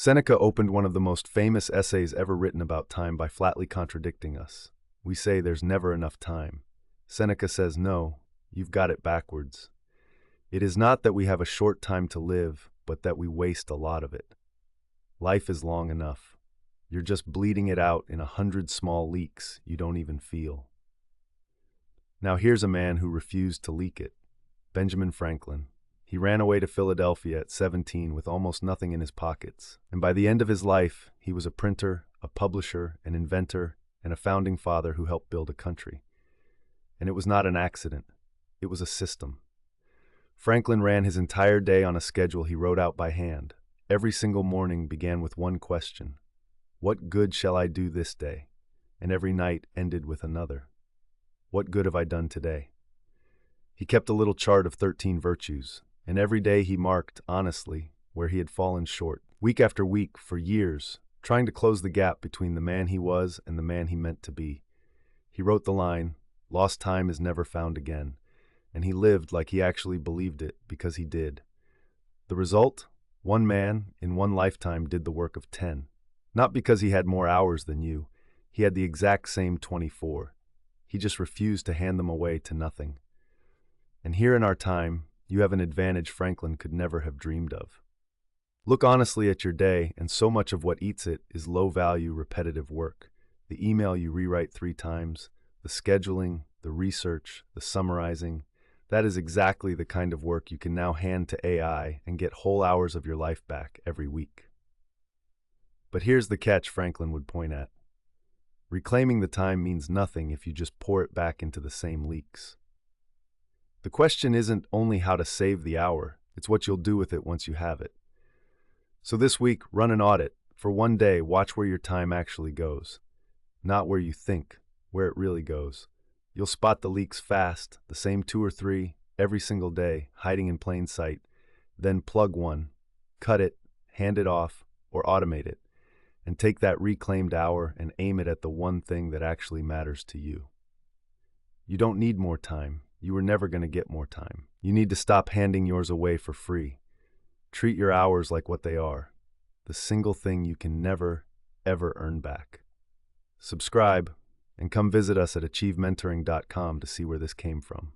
Seneca opened one of the most famous essays ever written about time by flatly contradicting us. We say there's never enough time. Seneca says no, you've got it backwards. It is not that we have a short time to live, but that we waste a lot of it. Life is long enough. You're just bleeding it out in 100 small leaks you don't even feel. Now here's a man who refused to leak it. Benjamin Franklin. He ran away to Philadelphia at 17 with almost nothing in his pockets, and by the end of his life, he was a printer, a publisher, an inventor, and a founding father who helped build a country. And it was not an accident. It was a system. Franklin ran his entire day on a schedule he wrote out by hand. Every single morning began with one question: what good shall I do this day? And every night ended with another: what good have I done today? He kept a little chart of 13 virtues, and every day he marked, honestly, where he had fallen short. Week after week, for years, trying to close the gap between the man he was and the man he meant to be. He wrote the line, "Lost time is never found again," and he lived like he actually believed it because he did. The result? One man, in one lifetime, did the work of 10. Not because he had more hours than you. He had the exact same 24. He just refused to hand them away to nothing. And here in our time, you have an advantage Franklin could never have dreamed of. Look honestly at your day, and so much of what eats it is low-value, repetitive work. The email you rewrite 3 times, the scheduling, the research, the summarizing. That is exactly the kind of work you can now hand to AI and get whole hours of your life back every week. But here's the catch Franklin would point at. Reclaiming the time means nothing if you just pour it back into the same leaks. The question isn't only how to save the hour, it's what you'll do with it once you have it. So this week, run an audit. For one day, watch where your time actually goes. Not where you think, where it really goes. You'll spot the leaks fast, the same 2 or 3, every single day, hiding in plain sight. Then plug one, cut it, hand it off, or automate it, and take that reclaimed hour and aim it at the one thing that actually matters to you. You don't need more time. You were never going to get more time. You need to stop handing yours away for free. Treat your hours like what they are, the single thing you can never, ever earn back. Subscribe, and come visit us at achievementoring.com to see where this came from.